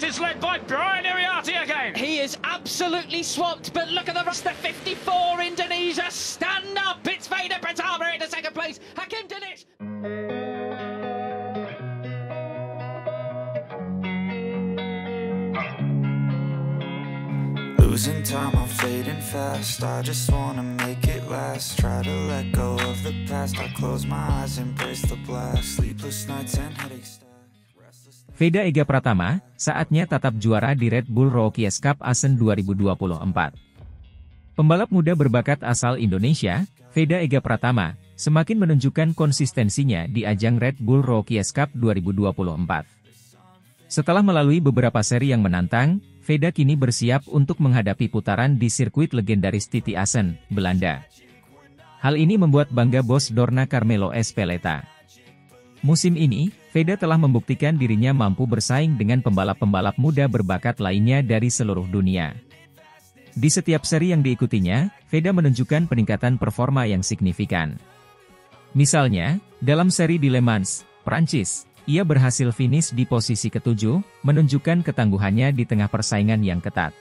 is led by Brian Iriarty again. He is absolutely swamped, but look at the rest. The 54 Indonesia, stand up. It's Veda Pratama in the second place. Hakim Dinic. Losing time, I'm fading fast. I just wanna make it last. Try to let go of the past. I close my eyes, embrace the blast. Sleepless nights and headaches. Veda Ega Pratama, saatnya tatap juara di Red Bull Rookies Cup Asen 2024. Pembalap muda berbakat asal Indonesia, Veda Ega Pratama, semakin menunjukkan konsistensinya di ajang Red Bull Rookies Cup 2024. Setelah melalui beberapa seri yang menantang, Veda kini bersiap untuk menghadapi putaran di sirkuit legendaris Titi Asen, Belanda. Hal ini membuat bangga bos Dorna Carmelo Ezpeleta. Musim ini, Veda telah membuktikan dirinya mampu bersaing dengan pembalap-pembalap muda berbakat lainnya dari seluruh dunia. Di setiap seri yang diikutinya, Veda menunjukkan peningkatan performa yang signifikan. Misalnya, dalam seri di Le Mans, Prancis, ia berhasil finish di posisi ke-7, menunjukkan ketangguhannya di tengah persaingan yang ketat.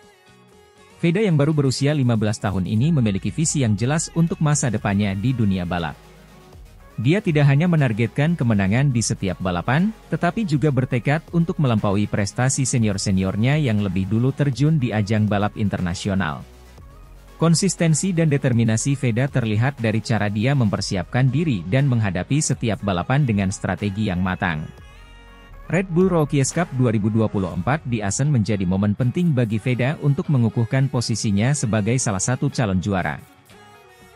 Veda yang baru berusia 15 tahun ini memiliki visi yang jelas untuk masa depannya di dunia balap. Dia tidak hanya menargetkan kemenangan di setiap balapan, tetapi juga bertekad untuk melampaui prestasi senior-seniornya yang lebih dulu terjun di ajang balap internasional. Konsistensi dan determinasi Veda terlihat dari cara dia mempersiapkan diri dan menghadapi setiap balapan dengan strategi yang matang. Red Bull Rookies Cup 2024 di Asen menjadi momen penting bagi Veda untuk mengukuhkan posisinya sebagai salah satu calon juara.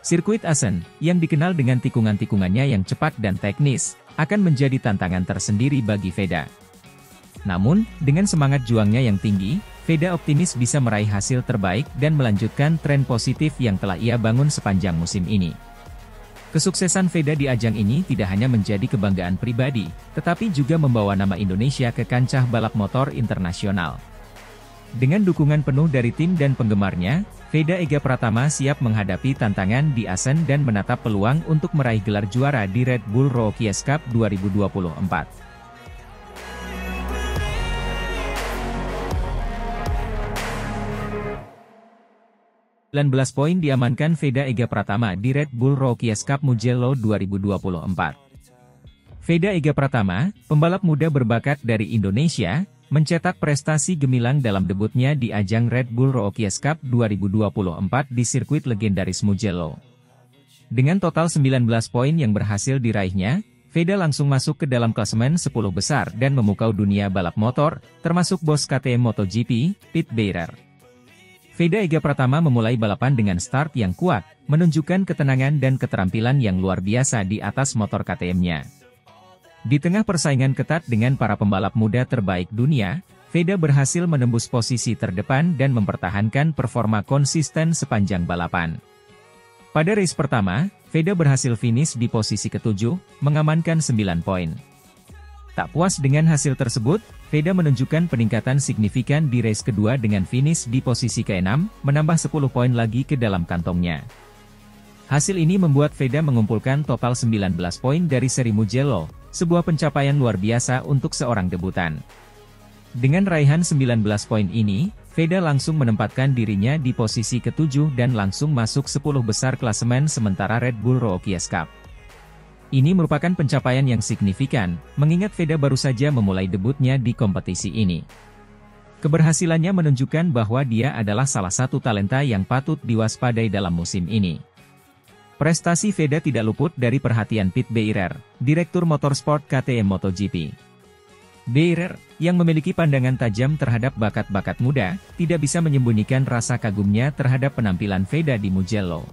Sirkuit Asen, yang dikenal dengan tikungan-tikungannya yang cepat dan teknis, akan menjadi tantangan tersendiri bagi Veda. Namun, dengan semangat juangnya yang tinggi, Veda optimis bisa meraih hasil terbaik dan melanjutkan tren positif yang telah ia bangun sepanjang musim ini. Kesuksesan Veda di ajang ini tidak hanya menjadi kebanggaan pribadi, tetapi juga membawa nama Indonesia ke kancah balap motor internasional. Dengan dukungan penuh dari tim dan penggemarnya, Veda Ega Pratama siap menghadapi tantangan di Asen dan menatap peluang untuk meraih gelar juara di Red Bull Rookies Cup 2024. 19 poin diamankan Veda Ega Pratama di Red Bull Rookies Cup Mugello 2024. Veda Ega Pratama, pembalap muda berbakat dari Indonesia, mencetak prestasi gemilang dalam debutnya di ajang Red Bull Rookies Cup 2024 di sirkuit legendaris Mugello. Dengan total 19 poin yang berhasil diraihnya, Veda langsung masuk ke dalam klasemen 10 besar dan memukau dunia balap motor, termasuk bos KTM MotoGP, Pit Beirer. Veda Ega Pratama memulai balapan dengan start yang kuat, menunjukkan ketenangan dan keterampilan yang luar biasa di atas motor KTM-nya. Di tengah persaingan ketat dengan para pembalap muda terbaik dunia, Veda berhasil menembus posisi terdepan dan mempertahankan performa konsisten sepanjang balapan. Pada race pertama, Veda berhasil finish di posisi ke-7, mengamankan 9 poin. Tak puas dengan hasil tersebut, Veda menunjukkan peningkatan signifikan di race kedua dengan finish di posisi ke-6, menambah 10 poin lagi ke dalam kantongnya. Hasil ini membuat Veda mengumpulkan total 19 poin dari seri Mugello, sebuah pencapaian luar biasa untuk seorang debutan. Dengan raihan 19 poin ini, Veda langsung menempatkan dirinya di posisi ke-7 dan langsung masuk 10 besar klasemen sementara Red Bull Rookies Cup. Ini merupakan pencapaian yang signifikan, mengingat Veda baru saja memulai debutnya di kompetisi ini. Keberhasilannya menunjukkan bahwa dia adalah salah satu talenta yang patut diwaspadai dalam musim ini. Prestasi Veda tidak luput dari perhatian Pit Beirer, Direktur Motorsport KTM MotoGP. Beirer, yang memiliki pandangan tajam terhadap bakat-bakat muda, tidak bisa menyembunyikan rasa kagumnya terhadap penampilan Veda di Mugello.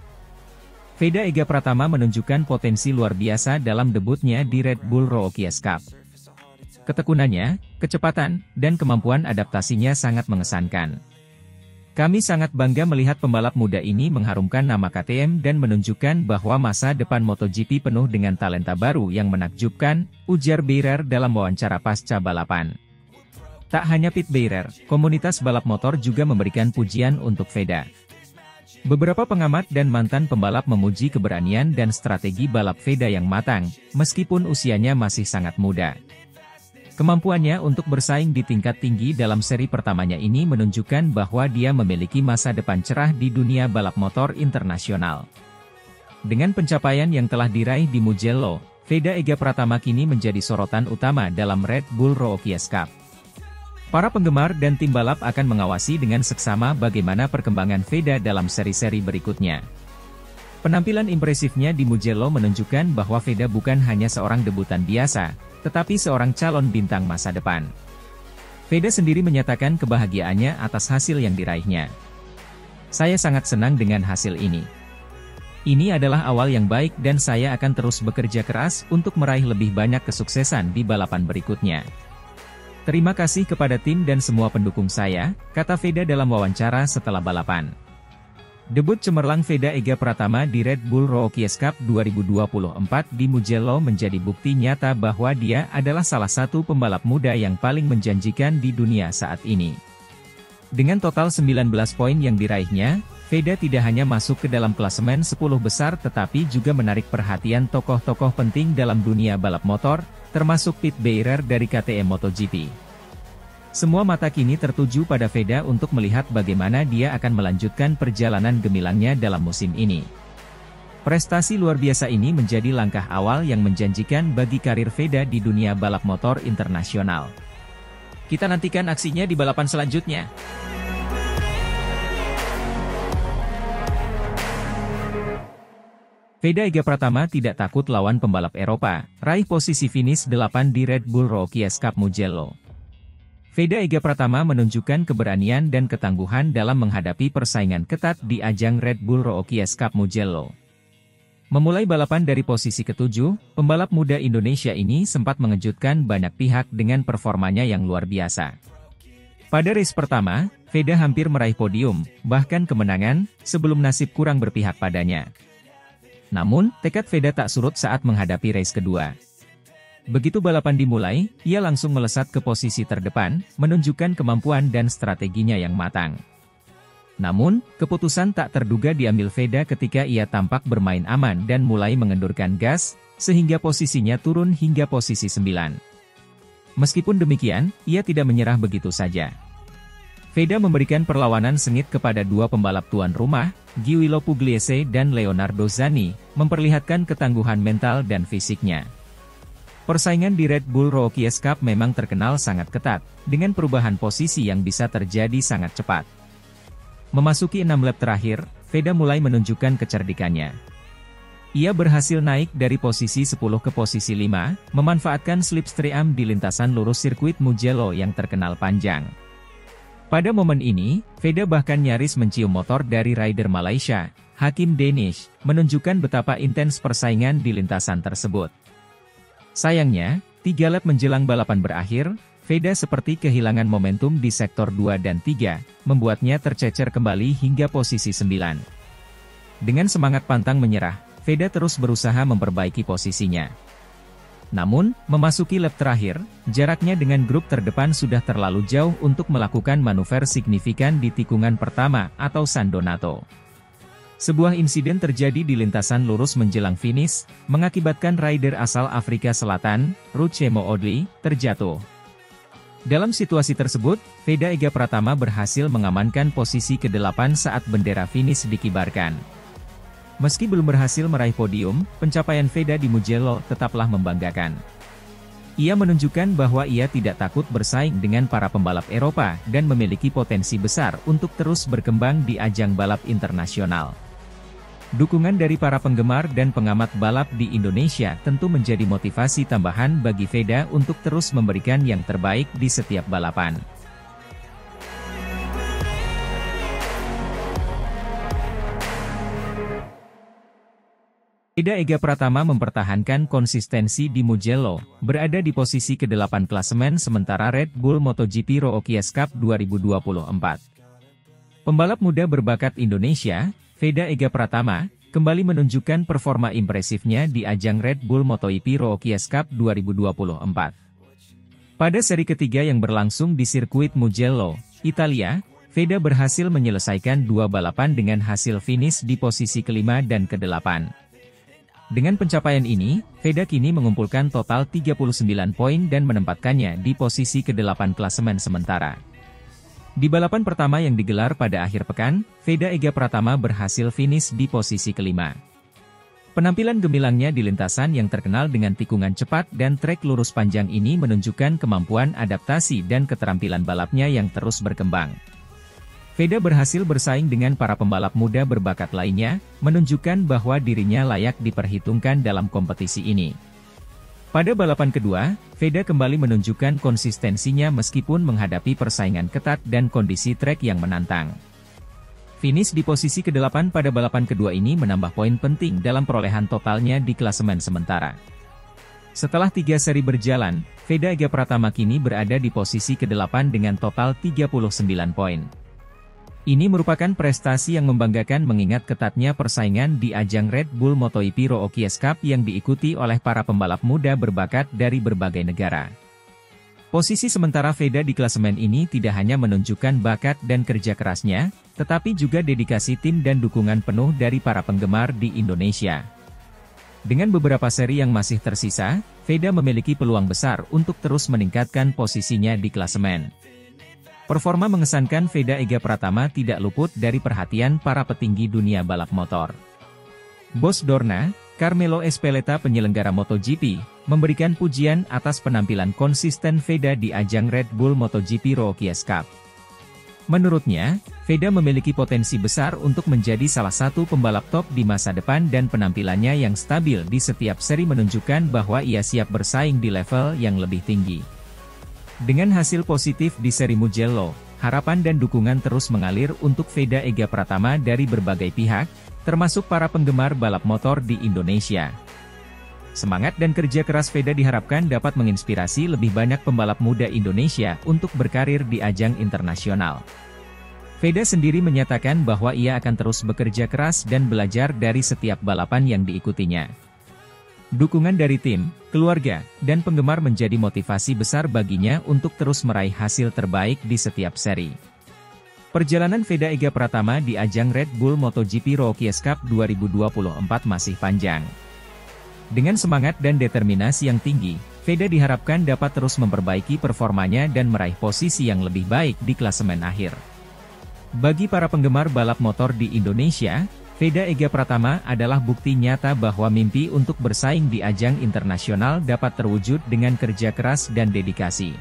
Veda Ega Pratama menunjukkan potensi luar biasa dalam debutnya di Red Bull Rookies Cup. Ketekunannya, kecepatan, dan kemampuan adaptasinya sangat mengesankan. Kami sangat bangga melihat pembalap muda ini mengharumkan nama KTM dan menunjukkan bahwa masa depan MotoGP penuh dengan talenta baru yang menakjubkan, ujar Beirer dalam wawancara pasca balapan. Tak hanya Pit Beirer, komunitas balap motor juga memberikan pujian untuk Veda. Beberapa pengamat dan mantan pembalap memuji keberanian dan strategi balap Veda yang matang, meskipun usianya masih sangat muda. Kemampuannya untuk bersaing di tingkat tinggi dalam seri pertamanya ini menunjukkan bahwa dia memiliki masa depan cerah di dunia balap motor internasional. Dengan pencapaian yang telah diraih di Mugello, Veda Ega Pratama kini menjadi sorotan utama dalam Red Bull Rookies Cup. Para penggemar dan tim balap akan mengawasi dengan seksama bagaimana perkembangan Veda dalam seri-seri berikutnya. Penampilan impresifnya di Mugello menunjukkan bahwa Veda bukan hanya seorang debutan biasa, tetapi seorang calon bintang masa depan. Veda sendiri menyatakan kebahagiaannya atas hasil yang diraihnya. "Saya sangat senang dengan hasil ini. Ini adalah awal yang baik dan saya akan terus bekerja keras untuk meraih lebih banyak kesuksesan di balapan berikutnya. Terima kasih kepada tim dan semua pendukung saya," kata Veda dalam wawancara setelah balapan. Debut cemerlang Veda Ega Pratama di Red Bull Rookies Cup 2024 di Mugello menjadi bukti nyata bahwa dia adalah salah satu pembalap muda yang paling menjanjikan di dunia saat ini. Dengan total 19 poin yang diraihnya, Veda tidak hanya masuk ke dalam klasemen 10 besar tetapi juga menarik perhatian tokoh-tokoh penting dalam dunia balap motor, termasuk Pete Beirer dari KTM MotoGP. Semua mata kini tertuju pada Veda untuk melihat bagaimana dia akan melanjutkan perjalanan gemilangnya dalam musim ini. Prestasi luar biasa ini menjadi langkah awal yang menjanjikan bagi karir Veda di dunia balap motor internasional. Kita nantikan aksinya di balapan selanjutnya. Veda Ega Pratama tidak takut lawan pembalap Eropa, raih posisi finish 8 di Red Bull Rookies Cup Mugello. Veda Ega Pratama menunjukkan keberanian dan ketangguhan dalam menghadapi persaingan ketat di ajang Red Bull Rookies Cup Mugello. Memulai balapan dari posisi ke-7, pembalap muda Indonesia ini sempat mengejutkan banyak pihak dengan performanya yang luar biasa. Pada race pertama, Veda hampir meraih podium, bahkan kemenangan, sebelum nasib kurang berpihak padanya. Namun, tekad Veda tak surut saat menghadapi race kedua. Begitu balapan dimulai, ia langsung melesat ke posisi terdepan, menunjukkan kemampuan dan strateginya yang matang. Namun, keputusan tak terduga diambil Veda ketika ia tampak bermain aman dan mulai mengendurkan gas, sehingga posisinya turun hingga posisi 9. Meskipun demikian, ia tidak menyerah begitu saja. Veda memberikan perlawanan sengit kepada dua pembalap tuan rumah, Giulio Pugliese dan Leonardo Zanni, memperlihatkan ketangguhan mental dan fisiknya. Persaingan di Red Bull Rookies Cup memang terkenal sangat ketat, dengan perubahan posisi yang bisa terjadi sangat cepat. Memasuki 6 lap terakhir, Veda mulai menunjukkan kecerdikannya. Ia berhasil naik dari posisi 10 ke posisi 5, memanfaatkan slipstream di lintasan lurus sirkuit Mugello yang terkenal panjang. Pada momen ini, Veda bahkan nyaris mencium motor dari rider Malaysia, Hakim Danish, menunjukkan betapa intens persaingan di lintasan tersebut. Sayangnya, 3 lap menjelang balapan berakhir, Veda seperti kehilangan momentum di sektor 2 dan 3, membuatnya tercecer kembali hingga posisi 9. Dengan semangat pantang menyerah, Veda terus berusaha memperbaiki posisinya. Namun, memasuki lap terakhir, jaraknya dengan grup terdepan sudah terlalu jauh untuk melakukan manuver signifikan di tikungan pertama atau San Donato. Sebuah insiden terjadi di lintasan lurus menjelang finish, mengakibatkan rider asal Afrika Selatan, Ruchemo Odli, terjatuh. Dalam situasi tersebut, Veda Ega Pratama berhasil mengamankan posisi ke-8 saat bendera finish dikibarkan. Meski belum berhasil meraih podium, pencapaian Veda di Mugello tetaplah membanggakan. Ia menunjukkan bahwa ia tidak takut bersaing dengan para pembalap Eropa dan memiliki potensi besar untuk terus berkembang di ajang balap internasional. Dukungan dari para penggemar dan pengamat balap di Indonesia tentu menjadi motivasi tambahan bagi Veda untuk terus memberikan yang terbaik di setiap balapan. Veda Ega Pratama mempertahankan konsistensi di Mugello, berada di posisi ke-8 klasemen sementara Red Bull MotoGP Rookies Cup 2024. Pembalap muda berbakat Indonesia, Veda Ega Pratama, kembali menunjukkan performa impresifnya di ajang Red Bull MotoGP Rookies Cup 2024. Pada seri ketiga yang berlangsung di sirkuit Mugello, Italia, Veda berhasil menyelesaikan 2 balapan dengan hasil finish di posisi ke-5 dan ke-8. Dengan pencapaian ini, Veda kini mengumpulkan total 39 poin dan menempatkannya di posisi ke-8 klasemen sementara. Di balapan pertama yang digelar pada akhir pekan, Veda Ega Pratama berhasil finish di posisi kelima. Penampilan gemilangnya di lintasan yang terkenal dengan tikungan cepat dan trek lurus panjang ini menunjukkan kemampuan adaptasi dan keterampilan balapnya yang terus berkembang. Veda berhasil bersaing dengan para pembalap muda berbakat lainnya, menunjukkan bahwa dirinya layak diperhitungkan dalam kompetisi ini. Pada balapan kedua, Veda kembali menunjukkan konsistensinya meskipun menghadapi persaingan ketat dan kondisi trek yang menantang. Finish di posisi ke-8 pada balapan kedua ini menambah poin penting dalam perolehan totalnya di klasemen sementara. Setelah 3 seri berjalan, Veda Ega Pratama kini berada di posisi ke-8 dengan total 39 poin. Ini merupakan prestasi yang membanggakan mengingat ketatnya persaingan di ajang Red Bull MotoGP Rookies Cup yang diikuti oleh para pembalap muda berbakat dari berbagai negara. Posisi sementara Veda di klasemen ini tidak hanya menunjukkan bakat dan kerja kerasnya, tetapi juga dedikasi tim dan dukungan penuh dari para penggemar di Indonesia. Dengan beberapa seri yang masih tersisa, Veda memiliki peluang besar untuk terus meningkatkan posisinya di klasemen. Performa mengesankan Veda Ega Pratama tidak luput dari perhatian para petinggi dunia balap motor. Bos Dorna, Carmelo Ezpeleta penyelenggara MotoGP, memberikan pujian atas penampilan konsisten Veda di ajang Red Bull MotoGP Rookies Cup. Menurutnya, Veda memiliki potensi besar untuk menjadi salah satu pembalap top di masa depan dan penampilannya yang stabil di setiap seri menunjukkan bahwa ia siap bersaing di level yang lebih tinggi. Dengan hasil positif di seri Mugello, harapan dan dukungan terus mengalir untuk Veda Ega Pratama dari berbagai pihak, termasuk para penggemar balap motor di Indonesia. Semangat dan kerja keras Veda diharapkan dapat menginspirasi lebih banyak pembalap muda Indonesia untuk berkarir di ajang internasional. Veda sendiri menyatakan bahwa ia akan terus bekerja keras dan belajar dari setiap balapan yang diikutinya. Dukungan dari tim, keluarga, dan penggemar menjadi motivasi besar baginya untuk terus meraih hasil terbaik di setiap seri. Perjalanan Veda Ega Pratama di ajang Red Bull MotoGP Rookies Cup 2024 masih panjang. Dengan semangat dan determinasi yang tinggi, Veda diharapkan dapat terus memperbaiki performanya dan meraih posisi yang lebih baik di klasemen akhir. Bagi para penggemar balap motor di Indonesia, Veda Ega Pratama adalah bukti nyata bahwa mimpi untuk bersaing di ajang internasional dapat terwujud dengan kerja keras dan dedikasi.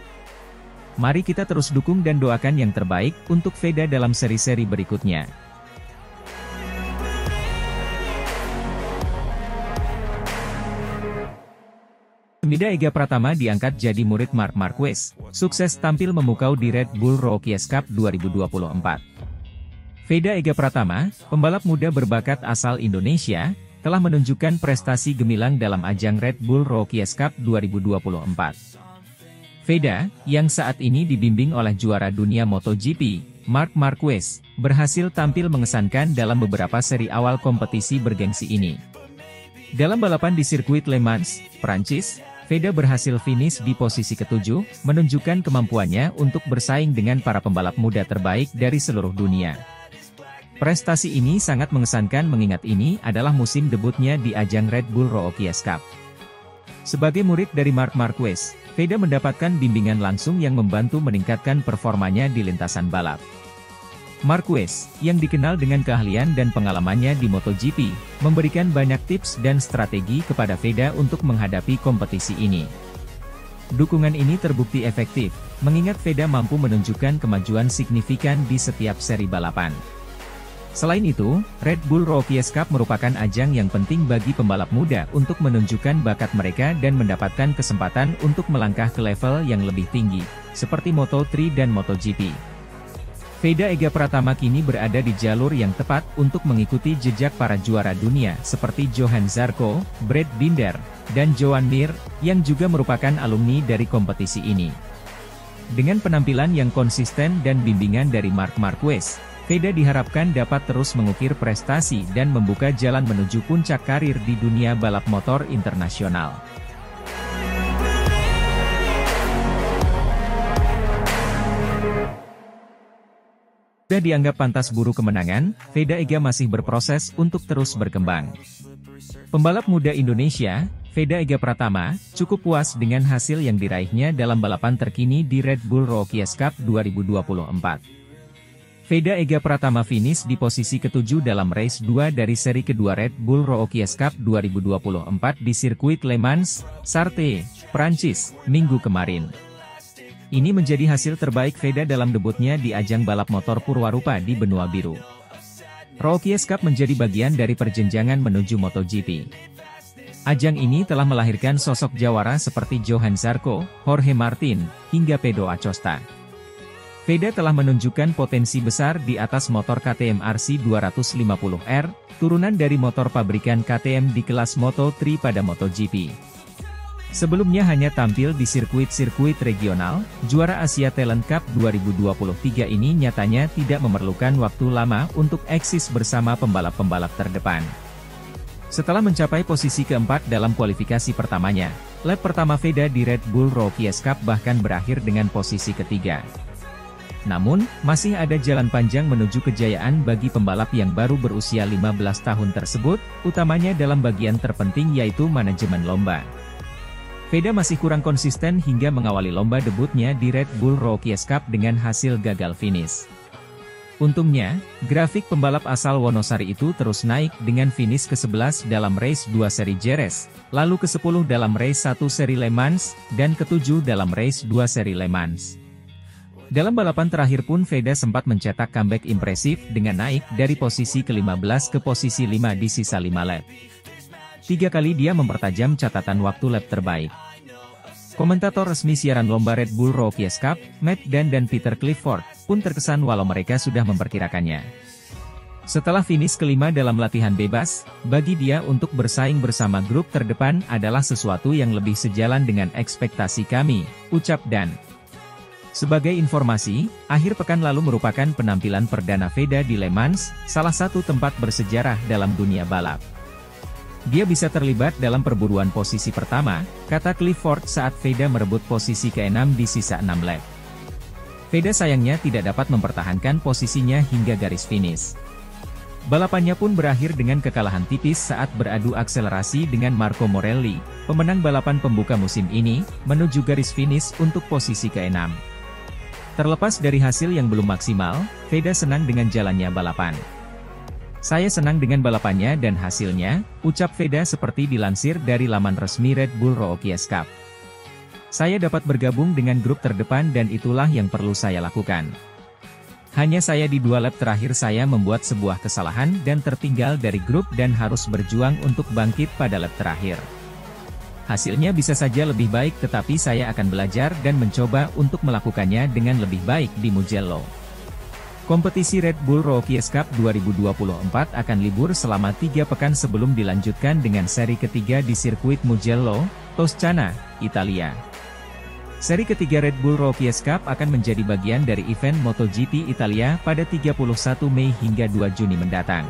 Mari kita terus dukung dan doakan yang terbaik untuk Veda dalam seri-seri berikutnya. Veda Ega Pratama diangkat jadi murid Marc Marquez, sukses tampil memukau di Red Bull Rookies Cup 2024. Veda Ega Pratama, pembalap muda berbakat asal Indonesia, telah menunjukkan prestasi gemilang dalam ajang Red Bull Rookies Cup 2024. Veda, yang saat ini dibimbing oleh juara dunia MotoGP, Marc Marquez, berhasil tampil mengesankan dalam beberapa seri awal kompetisi bergengsi ini. Dalam balapan di sirkuit Le Mans, Prancis, Veda berhasil finish di posisi ke-7, menunjukkan kemampuannya untuk bersaing dengan para pembalap muda terbaik dari seluruh dunia. Prestasi ini sangat mengesankan mengingat ini adalah musim debutnya di ajang Red Bull Rookies Cup. Sebagai murid dari Marc Marquez, Veda mendapatkan bimbingan langsung yang membantu meningkatkan performanya di lintasan balap. Marquez, yang dikenal dengan keahlian dan pengalamannya di MotoGP, memberikan banyak tips dan strategi kepada Veda untuk menghadapi kompetisi ini. Dukungan ini terbukti efektif, mengingat Veda mampu menunjukkan kemajuan signifikan di setiap seri balapan. Selain itu, Red Bull Rookies Cup merupakan ajang yang penting bagi pembalap muda untuk menunjukkan bakat mereka dan mendapatkan kesempatan untuk melangkah ke level yang lebih tinggi, seperti Moto3 dan MotoGP. Veda Ega Pratama kini berada di jalur yang tepat untuk mengikuti jejak para juara dunia seperti Johan Zarco, Brad Binder, dan Joan Mir, yang juga merupakan alumni dari kompetisi ini. Dengan penampilan yang konsisten dan bimbingan dari Marc Marquez, Veda diharapkan dapat terus mengukir prestasi dan membuka jalan menuju puncak karir di dunia balap motor internasional. Sudah dianggap pantas buru kemenangan, Veda Ega masih berproses untuk terus berkembang. Pembalap muda Indonesia, Veda Ega Pratama, cukup puas dengan hasil yang diraihnya dalam balapan terkini di Red Bull Rookies Cup 2024. Veda Ega Pratama finish di posisi ke-7 dalam race 2 dari seri kedua Red Bull Rookies Cup 2024 di sirkuit Le Mans, Sarthe, Prancis, Minggu kemarin. Ini menjadi hasil terbaik Veda dalam debutnya di ajang balap motor Purwarupa di benua biru. Rookies Cup menjadi bagian dari perjenjangan menuju MotoGP. Ajang ini telah melahirkan sosok jawara seperti Johan Zarco, Jorge Martin, hingga Pedro Acosta. Veda telah menunjukkan potensi besar di atas motor KTM RC 250R, turunan dari motor pabrikan KTM di kelas Moto3 pada MotoGP. Sebelumnya hanya tampil di sirkuit-sirkuit regional, juara Asia Talent Cup 2023 ini nyatanya tidak memerlukan waktu lama untuk eksis bersama pembalap-pembalap terdepan. Setelah mencapai posisi keempat dalam kualifikasi pertamanya, lap pertama Veda di Red Bull Rookies Cup bahkan berakhir dengan posisi ketiga. Namun, masih ada jalan panjang menuju kejayaan bagi pembalap yang baru berusia 15 tahun tersebut, utamanya dalam bagian terpenting yaitu manajemen lomba. Veda masih kurang konsisten hingga mengawali lomba debutnya di Red Bull Rookies Cup dengan hasil gagal finish. Untungnya, grafik pembalap asal Wonosari itu terus naik dengan finish ke-11 dalam race 2 seri Jerez, lalu ke-10 dalam race 1 seri Le Mans, dan ke-7 dalam race 2 seri Le Mans. Dalam balapan terakhir pun Veda sempat mencetak comeback impresif dengan naik dari posisi ke-15 ke posisi 5 di sisa 5 lap. 3 kali dia mempertajam catatan waktu lap terbaik. Komentator resmi siaran lomba Red Bull Rookies Cup, Matt Dan dan Peter Clifford, pun terkesan walau mereka sudah memperkirakannya. Setelah finish kelima dalam latihan bebas, bagi dia untuk bersaing bersama grup terdepan adalah sesuatu yang lebih sejalan dengan ekspektasi kami, ucap Dan. Sebagai informasi, akhir pekan lalu merupakan penampilan perdana Veda di Le Mans, salah satu tempat bersejarah dalam dunia balap. Dia bisa terlibat dalam perburuan posisi pertama, kata Clifford saat Veda merebut posisi ke-6 di sisa 6 lap. Veda sayangnya tidak dapat mempertahankan posisinya hingga garis finish. Balapannya pun berakhir dengan kekalahan tipis saat beradu akselerasi dengan Marco Morelli, pemenang balapan pembuka musim ini, menuju garis finish untuk posisi ke-6. Terlepas dari hasil yang belum maksimal, Veda senang dengan jalannya balapan. Saya senang dengan balapannya dan hasilnya, ucap Veda seperti dilansir dari laman resmi Red Bull Rookies Cup. Saya dapat bergabung dengan grup terdepan dan itulah yang perlu saya lakukan. Hanya saya di 2 lap terakhir saya membuat sebuah kesalahan dan tertinggal dari grup dan harus berjuang untuk bangkit pada lap terakhir. Hasilnya bisa saja lebih baik tetapi saya akan belajar dan mencoba untuk melakukannya dengan lebih baik di Mugello. Kompetisi Red Bull Rookies Cup 2024 akan libur selama 3 pekan sebelum dilanjutkan dengan seri ketiga di sirkuit Mugello, Toscana, Italia. Seri ketiga Red Bull Rookies Cup akan menjadi bagian dari event MotoGP Italia pada 31 Mei hingga 2 Juni mendatang.